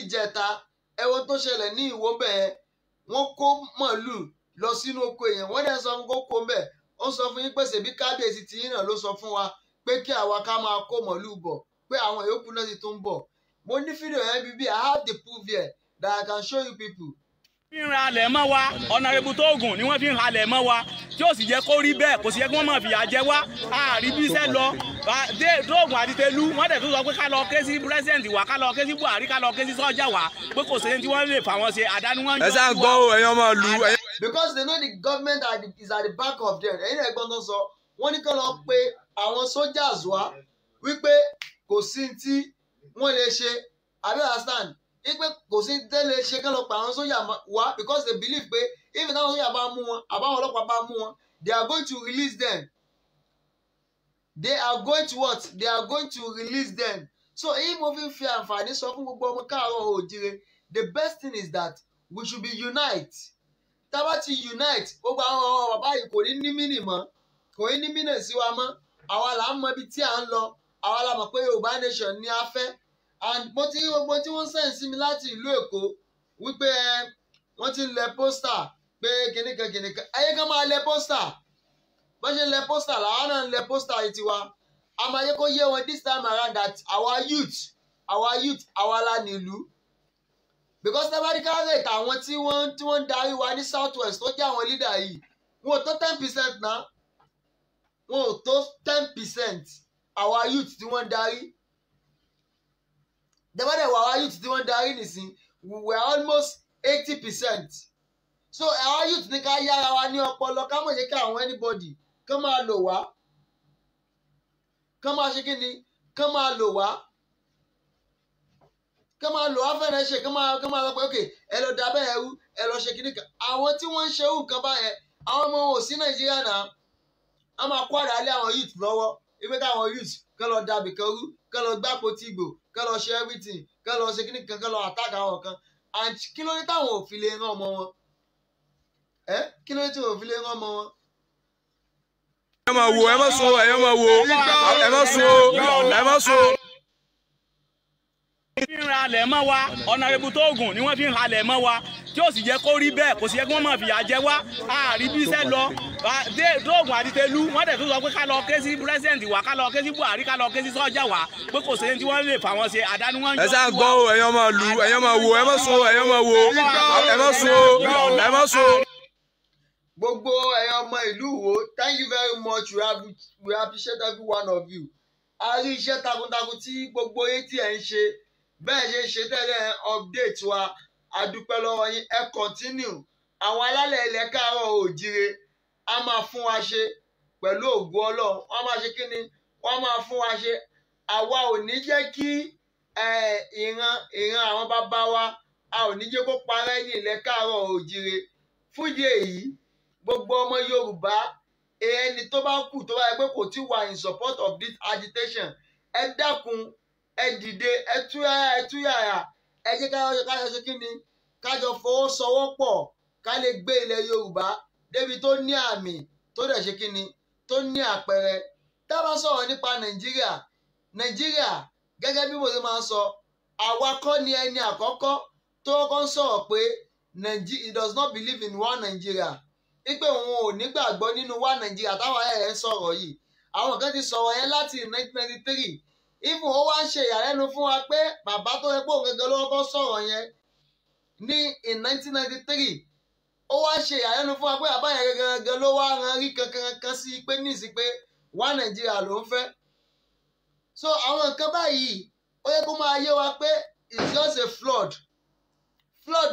ìjẹta ẹwọ tó ṣẹlẹ̀ ní Ìwó bẹ́ẹ̀ wọ́n kó màálù lọ sínú oko èèyàn wọ́n dẹ̀ sọ fún kó kó bẹ́ẹ̀ ó sọ fún yín pé ṣèbí kábíyèsí tí yín náà ló sọ fún wa pé kí àwa ká máa kó màálù bọ̀ pé àwọn yòókù náà ti tún bọ̀ mo ní fídíò yẹn bíbí I have the proof here that I can show you people. fi ń halẹ̀ mọ́ wa Honorable Tóògùn ni wọ́n fi ń halẹ̀ mọ́ wa tí ó sì jẹ́ kó rí bẹ́ẹ̀ kò sì yẹ kí wọ́n máa fìyà jẹ wá àárí bí iṣẹ́ lọ Tóògùn àti Tẹ̀lú wọ́n dẹ̀ tún sọ pé ká lọ ké sí pírẹ́sìdẹ̀ntì wa ká lọ ké sí Buhari ká lọ ké sí sọ́jà wa pé kò sí tí wọ́n lè fà wọ́n ṣe àdáni wọ́n. ẹ ṣáà gbọ́ ẹ̀yin ọmọ ìlú. because they know the government is at the back of them ẹ̀yin ẹ̀gbọ́n tó sọ wọ́n ní kí wọ́n lọ pe àwọn soldiers wá wípé kò sí tí wọ́n lè ṣe àbí understand ipe kò sí tẹ́lẹ̀ ṣe kí wọ́n lọ pa àwọn sójà wá because they believe pé if táwọn sójà bá mú wọn àbáwọn ọlọ́pàá bá mú wọn they are going to release them. They are going to what? They are going to release them. So if mo fi àǹfààní sọ fún gbogbo ọmọ káàárọ̀ oòjíire the best thing is that we should be unite. Tá bá ti unite gbogbo àwọn bàbá yìí kò ní ní mínì mọ́ kò ní ní mínì sí wa mọ́ àwa là ń mọ ibi tí à ń lọ àwa la mọ̀ pé Yorùbá nation ni a fẹ́ and mo ti rí gbogbo tí wọ́n sẹ́yìn sí mi láti ìlú Èkó wípé wọ́n ti ń lẹ pósítà pé kìnìkan ayé kan máa lẹ pósítà bọ́n ṣe ń lẹ pósítà làwọn náà ń lẹ pósítà yìí tiwa a máa yẹ kó yé wọn this time around that our youth àwa la nílùú because tẹ́báríkà rate àwọn tí wọ́n ń darí wa ní south west tó jẹ́ àwọn leader yìí wọn ò tó 10% náà wọn ò tó 10% our youth tí wọ́n ń darí tẹ́báríkà our youth tí wọ́n ń darí nìsín we were almost 80%. So our youth ní ká yára wa ní ọpọlọ ká mọ̀ ṣe kí àwọn anybody kán máa lò wá kán máa ṣe kí ni kán máa lò wá fẹ́rẹ̀ ṣe kán máa lọ pé ok ẹ lọ dábẹ́ ẹrú ẹ lọ ṣe kíní kan àwọn tí wọ́n ń ṣe irú nǹkan báyẹn àwọn ọmọ wọn ò sí Nàìjíríà náà a máa kó àdálẹ́ àwọn youth lọ́wọ́ ibi káwọn youth kán lọ dàbí kan rú kán lọ gbápo tí ìgbò kán lọ ṣe everything kán lọ ṣe kíní kan kán lọ attack àwọn kan and kí ló ní táwọn ò fi lè rán ọmọ wọn kí ló tí o fi lè rán ọmọ wọn. ẹ máa wo ẹ má so ẹ má wo ẹ má so ẹ má so. fi ń halẹ̀ mọ́ wa Honorable Tóògùn ni wọ́n fi ń halẹ̀ mọ́ wa tí ó sì jẹ́ kó rí bẹ́ẹ̀ kò sì yẹ kí wọ́n máa fìyà jẹ wá àárí bí iṣẹ́ lọ Tóògùn àti Tẹ̀lú wọ́n dẹ̀ tún sọ pé ká lọ ké sí pírẹ́sìdẹ̀ntì wa ká lọ ké sí Buhari ká lọ ké sí sọ́jà wa pé kò sí tí wọ́n lè fà wọ́n ṣe àdáni wọ́n. ẹ ṣáà gbọ́ ẹ̀yin ọmọ ìlú ẹ̀yin máa wo ẹ má so ẹ má wo ẹ má so ẹ má so. Gbogbo ẹ̀yin ọmọ ìlú Ìwó thank you very much we appreciate every one of you. A rí iṣẹ́ takuntakun tí gbogbo yín tí ẹ̀ ń ṣe bẹ́ẹ̀ ṣe ń ṣe tẹ́lẹ̀ update wa a dúpẹ́ lọ́wọ́ yín ẹ continue àwọn alálẹ̀ ilẹ̀ káàárọ̀ oòjíire a máa fún wa ṣe pẹ̀lú ògo Ọlọ́run wọ́n máa ṣe kíni wọ́n máa fún wa ṣe àwa ò ní jẹ́ kí ìran àwọn bàbá wa a ò ní jẹ́ kó parẹ́ ní ilẹ̀ káàárọ̀ oòjíire fún ìdí èyí gbogbo ọmọ Yorùbá ẹni tó bá kù tó bá yẹ pé kò tí wà in support of this agitation ẹ dákun ẹ dìde ẹ túyàyà ẹ jẹ́ káyọ̀ ṣe kí ni kájọ fọwọ́sowọ́pọ̀ ká lè gbé ilẹ̀ Yorùbá débi tó ní àmì tó dẹ̀ ṣe kí ni tó ní àpẹẹrẹ tá a bá sọ̀rọ̀ nípa Nàìjíríà gẹ́gẹ́ bí mo ṣe máa ń sọ àwa kọ́ ni ẹni àkọ́kọ́ tó kọ́kọ́ ń sọ̀rọ̀ pé he does not believe in one Nigeria ipe òun ò nígbàgbọ́ nínú wa Nàìjíríà táwọn ẹ̀ ń sọ̀rọ̀ yìí àwọn kan ti sọ̀rọ̀ yẹn láti 1993 even ó wá ń ṣe ìyàlẹ́nu fún wa pé bàbá tó yẹ pé òun gẹ́gẹ́ ló kọ́kọ́ sọ̀rọ̀ yẹn ní in 1993 ó wá ń ṣe ìyàlẹ́nu fún wa pé bàbá yẹn gẹ́gẹ́ ló wá ran rí kankan sí pé níìsí pé wá Nàìjíríà ló ń fẹ́ so àwọn nǹkan báyìí ó yẹ kó máa yé wa pé it's just a flood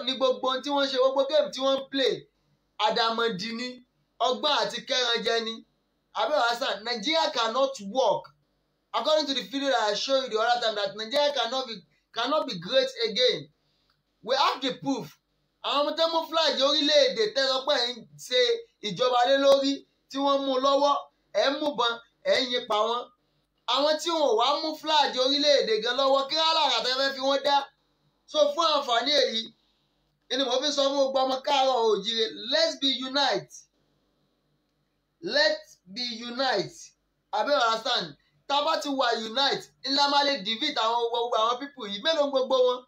ní gbogbo ohun tí wọ́n ṣe gbogbo game tí wọ́n ń play àdàmọ̀dì ni ọgbọ́n àti kẹrànjẹ ni abẹ́wò hasan Nigeria cannot work according to the video that I showed you the other time that Nigeria cannot be great again we have the proof àwọn ọmọ tẹ́ mú flag orílẹ̀-èdè tẹ́lọ́pẹ́ ń ṣe ìjọba lé lórí tí wọ́n mú lọ́wọ́ ẹ̀ ń múbọn ẹ̀ ń yípa wọn àwọn tí wọn ò wá mú flag orílẹ̀-èdè gan lọ́wọ́ kí alára tẹ́ fẹ́ fi wọ́n dá so fún àǹfààní èyí ni mo fi sọ fún gbogbo ọmọ káàárọ̀ oòjíire let's be unite let's be unite àbí understand tá a bá ti wà unite ńlá máa lè divide àwọn gbogbo àwọn people yìí mélòó gbogbo wọn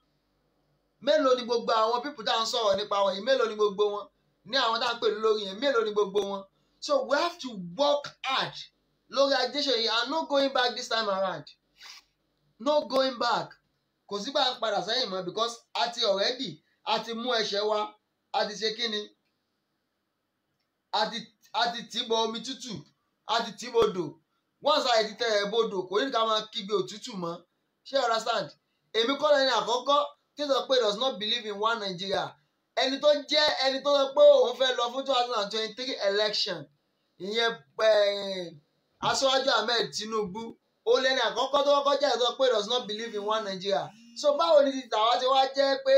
mélòó ni gbogbo àwọn people tá à ń sọ̀rọ̀ nípa wọn yìí mélòó ni gbogbo wọn ní àwọn tá à ń pè lórí yẹn mélòó ni gbogbo wọn so we have to work hard lórí agitation yìí and no going back this time around no going back kò sí bá ń padà sẹ́yìn mọ́ because àti already àti mú ẹ̀ṣẹ̀ wa àti ṣe kíni àti tìbọ̀ omi tútù àti tìbodò once àìtí tẹ̀ ẹ̀ bodò kò ní ká máa kígbe òtútù mọ́ ṣé understand èmi kọ́ lẹ́ni àkọ́kọ́ tí ó sọ pé does not believe in one Nigeria ẹni tó jẹ́ ẹni tó sọ pé òun fẹ́ lọ fún 2023 election ìyẹn Aṣíwájú Ahmed Tinubu ó lẹ́ni àkọ́kọ́ tó kọ́kọ́ jẹ́ ìsọ pé does not believe in one Nigeria so báwo ni tàwa ti wá jẹ́ pé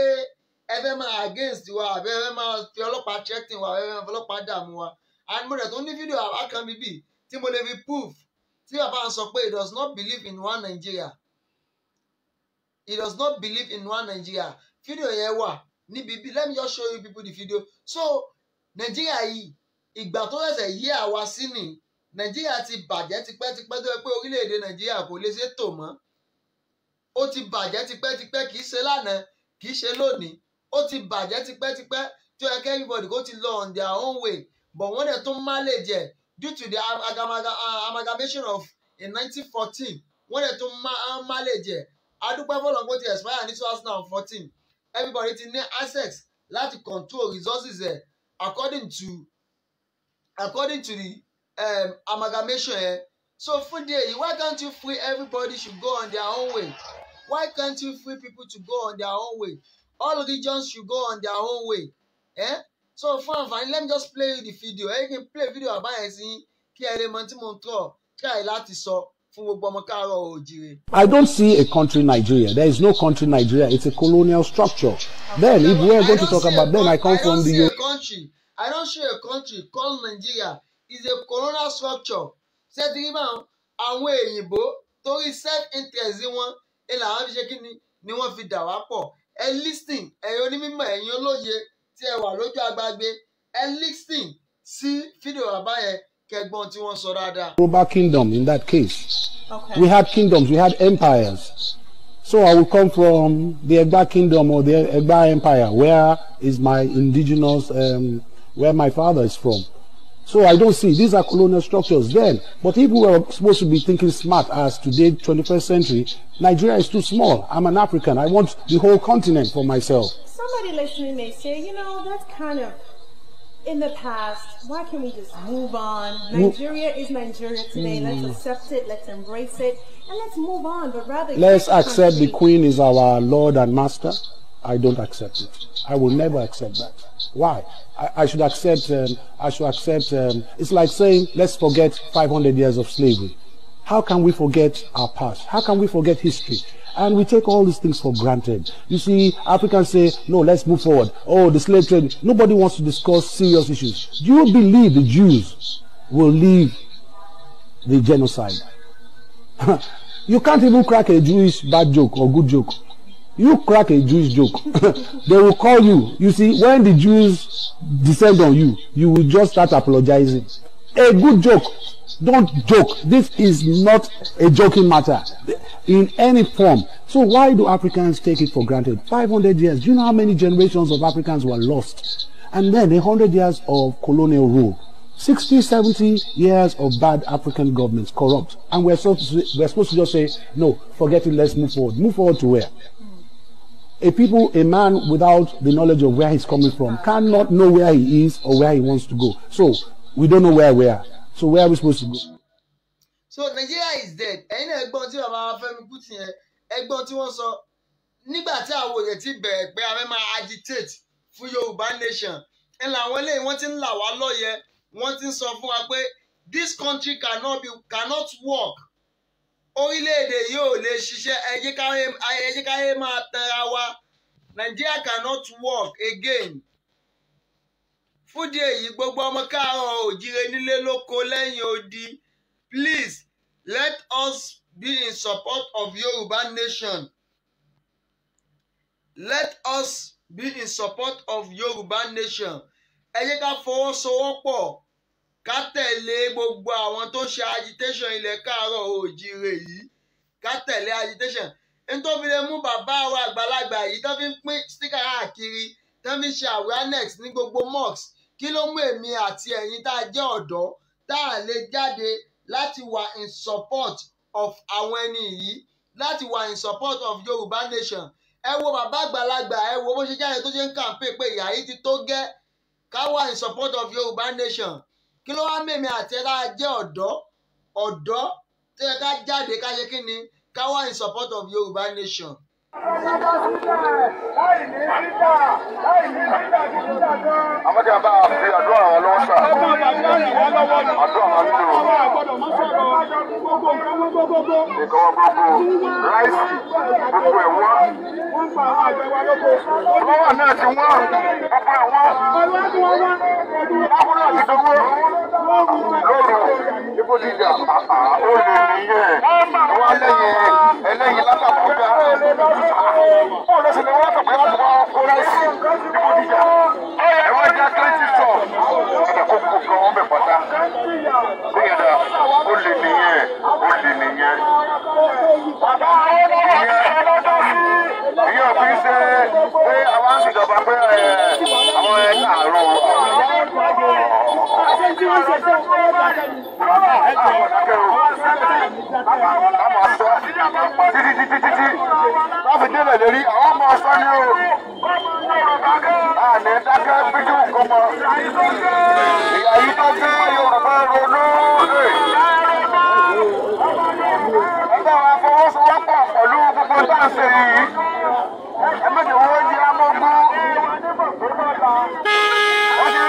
ẹ fẹ́ máa against wa àbẹ́ ẹ fẹ́ máa fi ọlọ́pàá threatening wa ẹ fẹ́ máa fi ọlọ́pàá dààmú wa and mo rẹ̀ tó ní fídíò àbá kan bíbí tí mo lè fi proof tí bàbá ń sọ pé he does not believe in one Nigeria he does not believe in one Nigeria fídíò yẹn wà níbi bí let me just show you people the video so Nigeria yìí ìgbà tó ṣẹ̀ṣẹ̀ yí àwa sí ni Nigeria ti bàjẹ́ tipẹ́tipẹ́ tó yẹ pé orílẹ̀-èdè Nigeria kò lè ṣe tò mọ́ ó ti bàjẹ́ tipẹ́tipẹ́ kì í ṣe lánàá kì í ṣe lónìí ó ti bàjẹ́ tipẹ́tipẹ́ tó yẹ kí everybody kó ti lọ on their own way but wọ́n dẹ̀ tó manage ẹ̀ due to the amalgamation of in 1914 wọ́n dẹ̀ tó manage ẹ̀ adúpẹ́ fọlọ́n kó ti expire ní 2014 everybody ti ní access láti control resources ẹ̀ according to the amalgamation ẹ̀ so fún díẹ̀ yìí why can't you free everybody should go on their own way why can't you free people to go on their own way all regions should go on their own way so fún àǹfààní let me just play you the video ẹ kí n play video àbáyẹn sí kí ẹ lè mọ tí mo ń tọ́ try láti sọ fún gbogbo ọmọ káàárọ̀ oòjíire. I don't see a country Nigeria. There is no country Nigeria. It's a colonial structure. Then if we are going to talk about then I come from the I don't see a country called Nigeria. It's a colonial structure. Ṣé ti rí báwọn àwọn èyìnbó torí self-interest wọn ẹ làwọn fi ṣe kí ni wọ́n fi dà wá pọ̀ ẹ listing ẹ̀yin onímọ̀ ẹ̀yin olóye tí ẹ wà lójú agbágbé ẹ listing sí fídíò bàbá yẹn kẹgbọ́n tí wọ́n sọ dáadáa. Yoruba kingdom in that case. Okay. We had kingdoms, we had empires. So I will come from the Egba kingdom or the Egba empire, where is my indigenous, where my father is from. So I don't see, these are colonial structures then. But if we were supposed to be thinking smart as today, 21st century, Nigeria is too small. I'm an African. I want the whole continent for myself. Somebody listening may say, you know, that's kind of in the past. Why can't we just move on? Nigeria is Nigeria today. Let's accept it. Let's embrace it. And let's move on. But rather, let's accept the Queen is our Lord and Master. I don't accept it. I will never accept that. Why? I should accept, it's like saying, let's forget 500 years of slavery. How can we forget our past? How can we forget history? And we take all these things for granted. You see, Africans say, no, let's move forward. Oh, the slave trade. Nobody wants to discuss serious issues. Do you believe the Jews will leave the genocide? You can't even crack a Jewish bad joke or good joke. You crack a Jewish joke, they will call you. You see, when the Jews descend on you, you will just start apologizing. A good joke, don't joke. This is not a joking matter in any form. So why do Africans take it for granted? 500 years. Do you know how many generations of Africans were lost? And then 100 years of colonial rule. 60, 70 years of bad African governments, corrupt. And we're supposed to just say, no, forget it, let's move forward. Move forward to where? A man without the knowledge of where he's coming from cannot know where he is or where he wants to go. So we don't know where we are. So where are we supposed to go? So Nigeria is dead. Ẹ̀yin náà ẹ̀gbọ́n tí bàbá Fẹ́mi Kútì yẹn ẹ̀gbọ́n tí wọ́n sọ nígbà tí àwọn òye ti bẹ̀rẹ̀ pé a fẹ́ máa agitate fún Yorùbá nation ẹ làwọn eléyìí wọ́n ti ń là wá lọ́yẹ̀ wọ́n ti ń sọ fún wa pé this country cannot work. Orílẹ̀-èdè yìí ò lè ṣiṣẹ́ ẹ jẹ́ káyé máa tanra wa. Nigeria cannot work again. Fúdìí èyí gbogbo ọmọ káàárọ̀ oòjíire nílé lóko lẹ́yìn odi. Please let us be in support of Yorùbá nation. Let us be in support of Yorùbá nation. Ẹ jẹ́ ká fọwọ́sowọ́pọ̀ ká tẹ̀lé gbogbo àwọn tó ṣe agitation ilẹ̀ káàárọ̀ oòjíire yìí ká tẹ̀lé agitation nítorí lè mú bàbá wa àgbàlagbà yìí tó fi ń pín sticker káàkiri tó fi ń ṣe awareness ní gbogbo mosques kí ló mú èmi àti ẹ̀yin tá a jẹ́ ọ̀dọ́ tá a lè jáde láti wà in support of àwọn ẹni yìí láti wà in support of Yorùbá nation ẹ wo bàbá àgbàlagbà ẹ wo bó ṣe jáde tó ṣe ń campaign pé ìyá yìí ti tó gẹ́ ká wà in support of Yorùbá nation kí ló wá mèmí àti ẹ tá a jẹ́ ọ̀dọ́ tó yẹ ká jáde ká ṣe kí ni ká wà in support of Yorùbá nation. Àwọn tí a bá fi àdúrà wọn lọ́wọ́ sà. Àdúrà wọn nílò. Ìkọ̀wé gbogbo ráìsì gbogbo ẹ̀ wọ́n. Lọ́wọ́ náà ti wọ́n gbogbo ẹ̀ wọ́n. Lákúrò àti gbogbo lóru ibo dídà ó lè nìyẹn. Wọ́n ẹlẹ́yin látàkúndà. Ó lọ sí ni wọ́n sọ pé wọ́n ti wọ́n kó ráìsì ibo dídà. Ẹ wá já kílẹ̀tì sọ. Ẹ̀dá kó kó kan wọ́n bẹ̀ pátá. Bóyá dà ó lè nìyẹn. Ìyẹn ò fi ṣe pé àwọn àṣìjọba pé àwọn ẹ̀ka àrùn. Àwọn sọ títí láti délẹ̀ lérí àwọn ọmọ ọsán ni ó. Àní dákẹ́ bíjú nǹkan mọ́. Ìyá yìí tó gbé Yorùbá ronú. Ẹgbẹ́ wa fọwọ́sowọ́pọ̀ pẹ̀lú gbogbo táǹsì yìí. Ẹ méjì wọ́n yí amógún. Wọ́n ti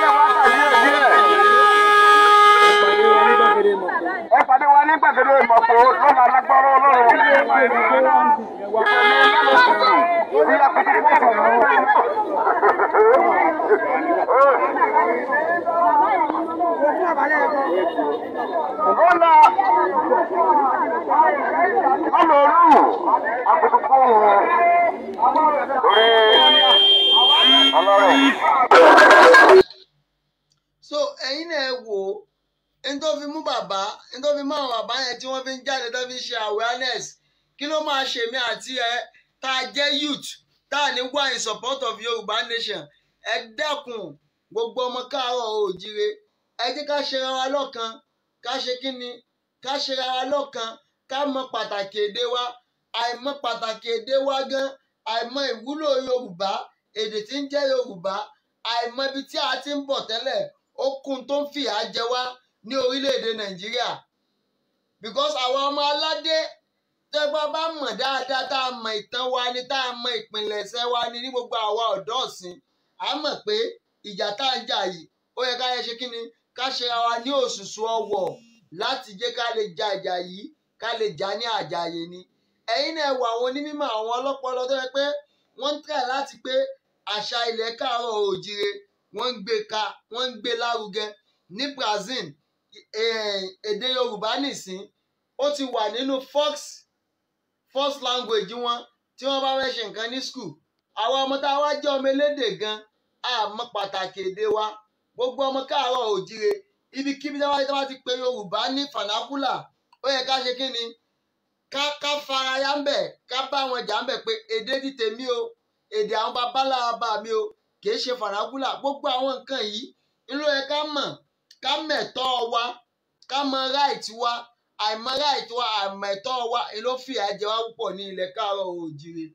rí wọn tàbí díẹ̀. Ẹ pàdé wa ní gbàgede ìmọ̀pọ̀ lọ́nà alágbára Ọlọ́run. Bí a fi ti pọ̀ fún un. Ọ̀la ọlọ́run àpètùkú orí ọlọ́run. So ẹ̀yin náà wò ó n tó fi mú bàbá n tó fi mú àwọn bàbá yẹn tí wọ́n fi ń jáde tó fi ń ṣe awareness kí ló máa ṣe mí àti ẹ tá a jẹ́ youth tá a ní wà in support of Yorùbá nation ẹ dẹ́kun gbogbo ọmọ káàárọ̀ oòjíire ẹ jẹ́ ká ṣera wa lọ́kan ká ṣe kí ni ká ṣera wa lọ́kan ká mọ pàtàkì èdè wa àìmọ̀ pàtàkì èdè wa gan àìmọ̀ ìwúlò Yorùbá èdè tí ń jẹ́ Yorùbá àìmọ̀ ibi tí a ti ń bọ̀ tẹ́lẹ̀ okun tó ń fìyà jẹ wá ní orílẹ̀-èdè Nàìjíríà because àwọn ọmọ aládé tẹ́gbọ́n bá mọ̀ dáadáa tá a mọ̀ ìtàn wa ni tá a mọ̀ ìpìlẹ̀ṣẹ̀ wa ni ní gbogbo àwa ọ̀dọ́ ọ̀sìn a mọ̀ pé ìjà tá a ń jà yìí ó yẹ ká yẹ ṣe kí ni ká ṣe ara ní òṣùṣù ọwọ̀ láti jẹ́ ká lè ja ìjà yìí ká lè jà ní àjàyè ni ẹ̀yin náà wo àwọn onímọ̀ àwọn ọlọ́pọlọ tó yẹ pé wọ́n ń tẹ̀ láti pé àṣà ilẹ̀ káàárọ̀ oòjíire wọ́n ń gbé lárugẹ ní Brazil èdè Yorùbá nìsín ó ti wà nínú first language wọn tí wọ́n bá fẹ́ ṣe nǹkan ní school àwọn ọmọ tá a wá jẹ́ ọmọ elédè gan a mọ̀ pàtàkì èdè wa gbogbo ọmọ káàárọ̀ oòjíire ibikíbi tí wọ́n bá ti pe Yorùbá ní vernacular ó yẹ ká ṣe kí ni ká faraya ń bẹ̀ ká bá wọn jà ń bẹ̀ pé èdè ti tèmi o èdè àwọn babaláwa mi o kì í ṣe vernacular gbogbo àwọn nǹkan yìí inú ẹ ká mọ̀ ká mẹ̀tọ́ wa ká mọ̀ right wa àìmọ̀ right wa àmẹ̀tọ́ wa ló fìyà jẹ wá púpọ̀ ní ilẹ̀ káàárọ̀ oòjíire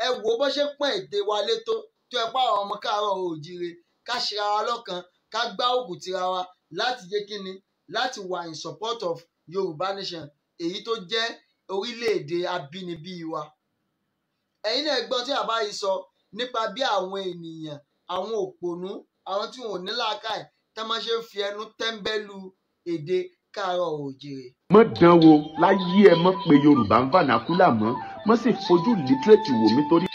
ẹ wò bó ṣe pọ́n èdè wa létó tó ẹ pa àwọn ọmọ káàárọ̀ oòjíire ká ṣera wa lọ́kan ká gbá òkú tira wa láti jẹ́ kí ni láti wà in support of Yorùbá nation èyí tó jẹ́ orílẹ̀-èdè abínibí wa ẹ̀yin náà gbọ́n tí àbá yìí sọ nípa bí àwọn ènìyàn àwọn òpònú àwọn tí wọn ò ní làákàyè tẹ́ máa ṣe ń fi ẹnu tẹ́ńbẹ́lú èdè káàárọ̀ oòjíire. mọ́ dán wo láyé ẹ mọ́ pé Yorùbá ń vernacular mọ́ sì fojú literate wò mí torí.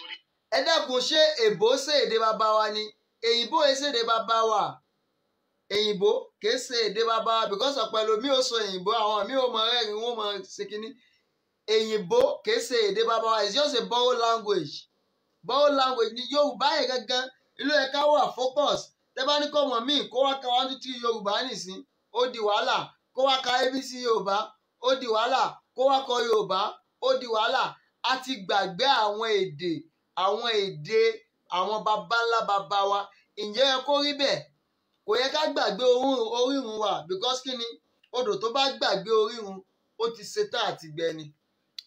ẹ dákun ṣé èbó ṣe èdè bàbá wa ni èyìnbó ṣe èdè bàbá wa èyìnbó kì í ṣe èdè bàbá wa because ọ̀pọ̀ ẹlòmíì ò sọ èyìnbó àwọn míì ò mọ rẹ́rìn wọ́n mọ ṣe kínní èyìnbó kì í ṣe èdè bàbá wa it's just a borrowed language ni Yorùbá yẹn gangan ìlú ẹ̀ka wà focus tẹ́ bá ní kọ́ mọ̀ míì kó wá ká 1 2 3 Yorùbá nìsín ó ó di wàhálà kó wá ka ABC Yorùbá ó di wàhálà kó wá kọ Yorùbá ó di wàhálà a ti gbàgbé àwọn èdè àwọn baba ńlá baba wa ǹjẹ́ ẹ kó rí bẹ́ẹ̀ kò yẹ ká gbàgbé orírun wa because kí ni odò tó bá gbàgbé orírun ó ti ṣetán àti gbẹni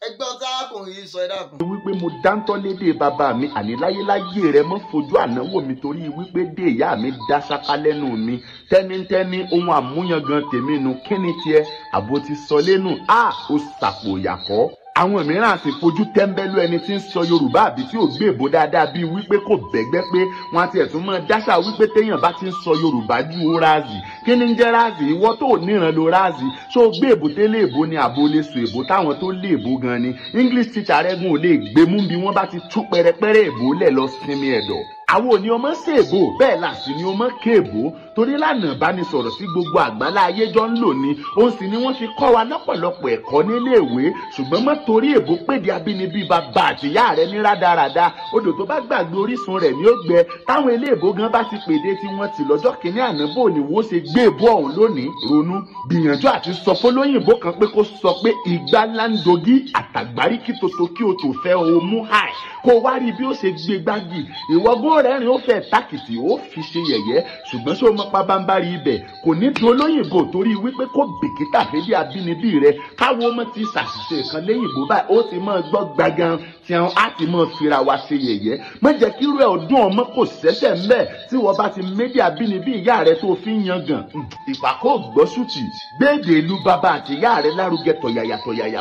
ẹgbẹ́ ọ̀tá arákùnrin yìí sọ ẹ dákun. wípé mo dáńtọ́ lédè bàbá mi àní láyéláyé rẹ mọ́ fojú ànáwó mi torí wípé dé ìyá mi dá sáká lẹ́nu mi tẹ́nítẹ́ní ohun àmúyangàn tèmi nu kí ni tiẹ̀ àbò ti sọ lẹ́nu ó sàpò yàkọ́. àwọn mìíràn sì fojú tẹ́ńbẹ́lú ẹni tí ń sọ Yorùbá àbí tí ò gbé èbó dáadáa bíi wípé kò bẹ́gbẹ́ pé wọ́n ti ẹ̀tún mọ́ dáṣà wípé téèyàn bá ti ń sọ Yorùbá ju ó ráàzì kí ni ń jẹ́ ráàzì ìwọ tó níran lo ráàzì ṣó gbé èbó tẹ́lẹ̀ èbó ni àbò lè sọ èbó táwọn tó lé èbó gan ni English teacher rẹ́gùn ò lè gbé mú bí wọ́n bá ti tú pẹ́rẹ́pẹ́rẹ́ èbó lẹ̀ lọ sinmi ẹ̀dọ̀. àwọn òní ọmọ ṣe èbó bẹ́ẹ̀ là sí ni ọmọ ké èbó torí lánàá ìbánisọ̀rọ̀ sí gbogbo àgbálá ayé jọ ń lò ní òun sì ni wọ́n fi kọ́ wa lọ́pọ̀lọpọ̀ ẹ̀kọ́ nílé ìwé ṣùgbọ́n mọ́ torí èbó péde abínibí bàbá àtìyá rẹ̀ ní rádaràda odò tó bá gbàgbé orísun rẹ̀ ní ó gbẹ táwọn ilé ìbò gan bá ti pèdé tí wọ́n ti lọ́jọ́ kìíní àná bò ní wọ́n ṣe gbé èbó ọ̀hún lónìí ronú gbìyànjú àti sọ fọlọ́yìnbó kan pé kó sọ pé ìgbà láńdogí àtàgbárí kí tòtò kí o tó fẹ́ o mú háì kó wá rí bí ó ṣe gbé gbági ìwọ́gbọ́n rẹ́rìn ó fẹ́ tákìtì ó fi ṣe yẹ̀yẹ́ ṣùgbọ́n ṣé o mọ pabambari ibẹ̀ kò ní dùn olóyìnbó torí wípé kó bìkítà fèdí abínibí rẹ káwọn ọmọ ti ṣàṣìṣe kan léyìnbó báyìí ó ti mọ gbọ́ gbagan tí wọn á ti mọ fira wa ṣe yẹ̀yẹ́ má jẹ́ kí irú ẹ̀ ọdún ọmọ kò ṣẹ̀ṣẹ̀ ńbẹ̀ tí wọ́n bá ti méjì abínibí ìyá rẹ tó fi ń yangàn ìpàkó gbọ́sùtì gbéèdè ìlú bàbá àti ìyá rẹ lárugẹ tọ̀yàyà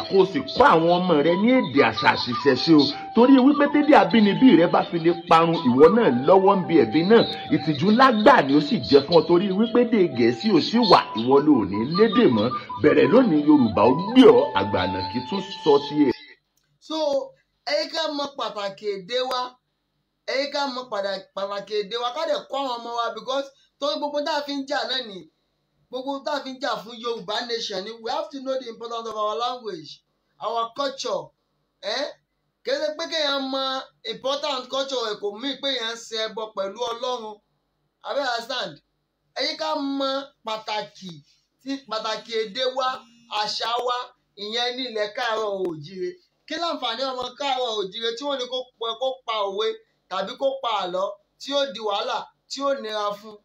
kó o sì kọ́ àwọn ọmọ rẹ ní èdè àṣà àṣìṣe ṣe o torí wípé tédé abínibí rẹ bá fi lè parun ìwọ náà lọ́wọ́ ń bi ẹ̀bí náà ìtìjú ńlá gbà ni ó sì jẹ́ fún ọ torí wípé dé Gẹ̀ẹ́sì ò sí wà ìwọ ló ò ní lédè mọ́ bẹ̀rẹ̀ lónìí Yorùbá ó gbé ọ àgbànà kí tún sọ tiẹ̀. so ẹ̀yin ká mọ pàtàkì èdè wa ẹ̀yin ká mọ pàtàkì èdè wa ká dẹ̀ kọ́ àwọn ọmọ wa because torí gbogbo tá a fi ń jà náà ni gbogbo tá a fi ń jà fún Yorùbá nation ni we have to know the importance of our language our culture kéde pé kéèyàn mọ important culture ẹ̀ kò mí pé èèyàn ń ṣe ẹbọ pẹ̀lú Ọlọ́run abẹ́ understand ẹ̀yin ká mọ pàtàkì èdè wa àṣà wa ìyẹn ní ilẹ̀ káàárọ̀ òjíire kí láǹfààní ọmọ káàárọ̀ òjíire tí wọ́n ní kó pa òwe tàbí kó pa àlọ́ tí ó di wàhálà tí ó nira fún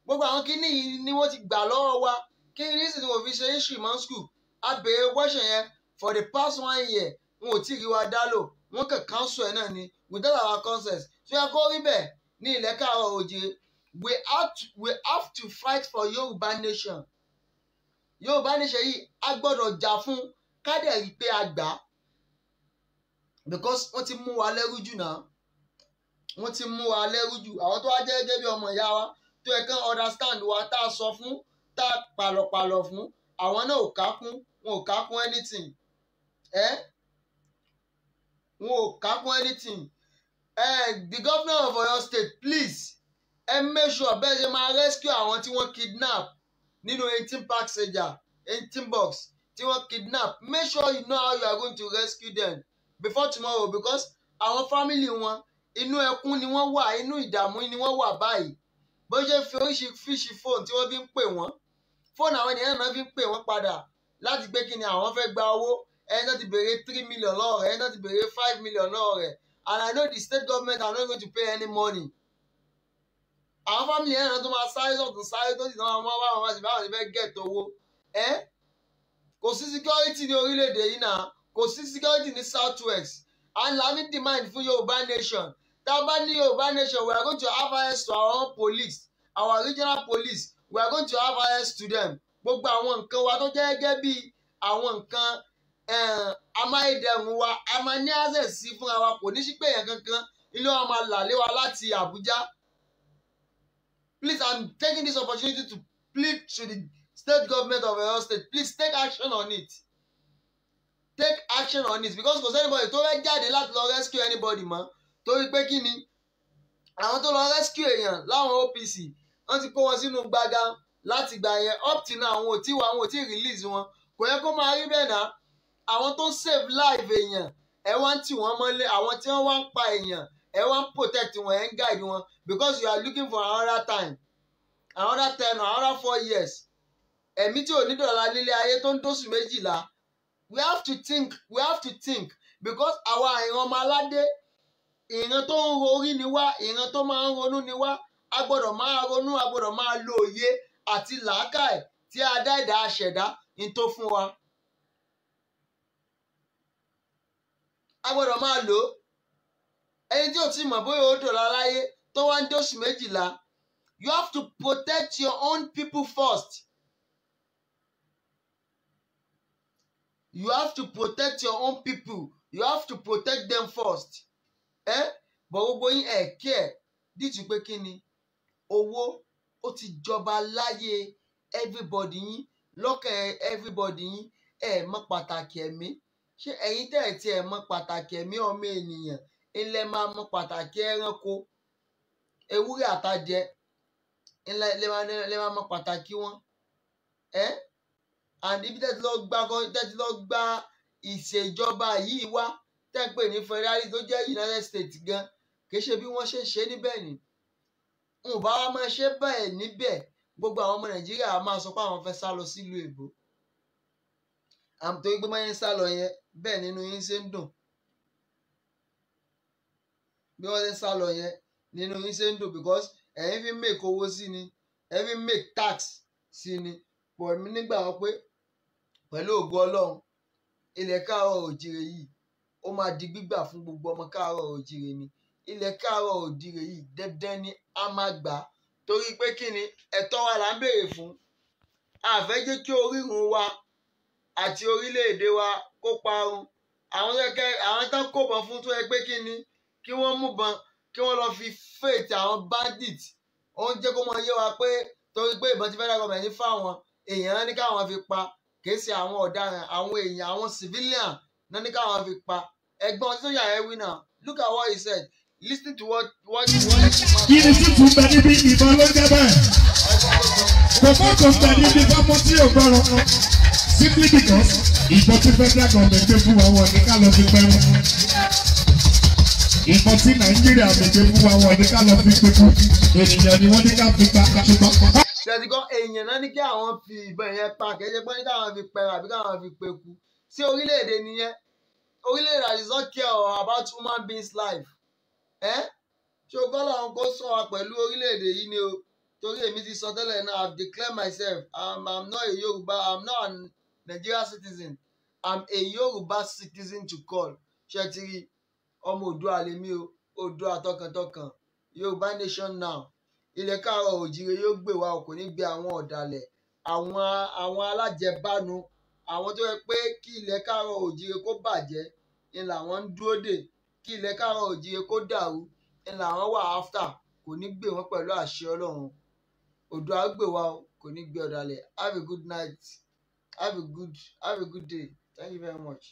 gbogbo àwọn kíní yìí ni wọ́n ti gbà lọ́wọ́ wa kí reason tí mo fi ṣe history man school a béèrè question yẹn for the past 1 year wọn ò tí ì rí wa dá lò wọn kàn cancel ẹ̀ náà ni without our consent so yẹ kó rí bẹ́ẹ̀ ní ilẹ̀ káàárọ̀ òjíire we have to fight for Yorùbá nation Yorùbá nation yìí a gbọ́dọ̀ jà fún kádẹ̀ rí pé a gbà because wọ́n ti mú wa lẹ́rú jù náà wọ́n ti mú wa lẹ́rú jù àwọn tó wá jẹ́ gẹ́gẹ́ bí ọmọ ìyá wa tó yẹ kán understand wa tá a sọ fún tá a pàlọ̀pàlọ̀ fún àwọn náà ò kákún wọn ò kákún anything wọn ò kákún anything the governor of Oyo State please make sure bẹ́ẹ̀ ṣe máa rescue àwọn tí wọ́n kidnap nínú 18 passenger 18 box tí wọ́n kidnap make sure you know how you are going to rescue them before tomorrow because àwọn family wọn inú ẹkún ni wọ́n wà inú ìdààmú ni wọ́n wà báyìí bó ṣe fi oríṣiríṣi fóònù tí wọ́n fi ń pè wọ́n fóònù àwọn ènìyàn náà fi ń pè wọ́n padà láti gbé kí ni àwọn fẹ́ gba owó ẹni náà ti béèrè 3 million lọ́wọ́ rẹ̀ ẹni náà ti béèrè 5 million lọ́wọ́ rẹ̀ and I know the state government are not going to pay any money. àwọn family yẹn náà tó máa sáré sọ̀tún sáré tó sì náà wọ́n bá wọn sì báwọn ti fẹ́ get owó kò sí security ní orílẹ̀-èdè yìí náà kò sí security ní south west and la ní demand fún Yorùbá nation tá a bá ní Yorùbá nation we are going to have access to our own police our regional police we are going to have access to them gbogbo àwọn nǹkan wa tó jẹ́ gẹ́gẹ́ bí àwọn nǹkan amáyédẹrùn wa a máa ní access sí fúnra wa kò ní sí pé èèyàn kankan ilé wa máa là lé wa láti Àbújá. Please, I'm taking this opportunity to plead to the state government of Oyo State. Please take action on it. Take action on it because kò sẹ́nibọ̀dì tó fẹ́ jáde láti lọ rescue anybody mọ́ torí pé kí ni àwọn tó lọ rescue èèyàn láwọn OPC wọ́n ti kó wọn sínú gbàgà láti gbà yẹn up till now àwọn ò tí release wọn kò yẹ kó máa rí bẹ́ẹ̀ náà àwọn tó ń save life èèyàn ẹ wá ń tì wọ́n mọ́lé àwọn tí wọ́n wá ń pa èèyàn ẹ wá ń protect wọn ẹ ń guide wọn because you are looking for another time another 10 or another 4 years ẹ̀mí tí ò ní dọ̀la nílé ayé tó ń dóṣù méjìlá. We have to think because àwa ìran ọmọ aládé ìran tó ń rorí ni wá, ìran tó máa ń ronú ni wá. A gbọ́dọ̀ máa ronú, a gbọ́dọ̀ máa lo òye àti làákàyè tí a dá ẹ̀dá aṣẹ̀dá ń tó fún wa. A gbọ́dọ̀ máa lò ó. Ẹni tí ò tí mọ̀ bóyá ó dọ̀la láyé tó wá ń dóṣù méjìlá. You have to protect your own people first. You have to protect your own people. You have to protect them first. Bọ̀ gbogbo yín kí ẹ̀ díjú pé kí ni owó ó ti jọba láyé everybody yín lọ́kàn everybody yín mọ̀ pàtàkì ẹ̀mí. Ṣé ẹ̀yin tẹ́ tí ẹ mọ̀ pàtàkì ẹ̀mí ọmọ ènìyàn ilẹ̀ máa mọ̀ pàtàkì ẹranko ewúrẹ́ àtàjẹ ilẹ̀ máa mọ̀ pàtàkì wọn. And ibi tẹ́tí lọ gba ìṣèjọba yìí wá tẹ́ ń pè ní Federal tó jẹ́ United States gan kìí ṣe bí wọ́n ṣe ń ṣe níbẹ̀ ni. N bá wa máa ṣe bẹ́ẹ̀ níbẹ̀ gbogbo àwọn ọmọ Nàìjíríà máa sọ pé àwọn fẹ́ sá lọ sílùú èbó. Àmọ́ torí pé máa ń sá lọ yẹn bẹ́ẹ̀ nínú yín ṣe ń dùn. Bí wọ́n ṣe ń sá lọ yẹn nínú yín ṣe ń dùn because ẹ̀yin fi make owó sí ni ẹ̀yin fi make tax sí ni. Pọ̀ mí nígbà wọn pé pẹ̀lú ògo Ọlọ́run ilẹ̀ káàárọ̀ òjìrè yìí ó máa di gbígbà fún gbogbo ọmọ káàárọ̀ òjìrè ni. Ilẹ̀ káàárọ̀ òjìrè yìí dandan ni a máa gbà torí pé kí ni ẹ̀tọ́ wa là ń béèrè fún. A fẹ́ jẹ́ kí orírun wa àti orílẹ̀-èdè wa kó parun. Àwọn tán kó bọn fún tó yẹ pé kí ni kí wọ́n mú bọn kí wọ́n lọ fi faith àwọn bandit. Ó ń jẹ́ kó máa yé wa pé torí pé ìbọn ti federal government ní fáwọn èèyàn ní káwọn fi pa kìí ṣe àwọn ọ̀daràn àwọn èèyàn àwọn civilian náà ní káwọn fi pa. Ẹ̀gbọ́n tí ó yà ẹ́ wí náà look at what he said listen to what kí ni tútù bẹ níbi ìbọn ló jẹ bẹ́ẹ̀ kòkó tó bẹ níbi fọmọ tí ò gbọ́rọ̀ kan simply because ìbọn tí federal government gbé fún wa wọn ní ká lọ fi pẹrun ìbọn tí Nàìjíríà gbé fún wa wọn ní ká lọ fi pẹkú ènìyàn ni wọ́n ní ká fi pa ṣùgbọ́n. ṣètìkọ́ èèyàn náà ní kí àwọn fi ìbọn yẹn pa kẹ́jẹ́ pé ní káwọn fi pẹ̀rọ àbí káwọn fi pẹ̀kú sí orílẹ̀-èdè nìyẹn orílẹ̀-èdè that is not care about human beings life. Ṣé o kọ́ làwọn kó sọ wa pẹ̀lú orílẹ̀-èdè yìí ni o torí èmi ti sọ tẹ́lẹ̀ náà I have declared myself I'm not a Yoruba I'm not a Nigerian citizen I'm a Yoruba citizen to call. Ṣé ti rí ọmọ Oòduà lèmi o Oòduà tọkàntọkàn Yorùbá nation now. Ilẹ̀ káàárọ̀ òjìrè yóò gbé wa kò ní gbé àwọn ọ̀dàlẹ̀ àwọn alájẹbánu àwọn tó yẹ pé kí ilẹ̀ káàárọ̀ òjìrè kó bàjẹ́ ni làwọn ń dúró dè kí ilẹ̀ káàárọ̀ òjìrè kó dàrú ni làwọn wà after kò ní gbé wọn pẹ̀lú àṣẹ Ọlọ́run. Oòduà gbé wa kò ní gbé ọ̀dàlẹ̀. Have a good night have a good day thank you very much.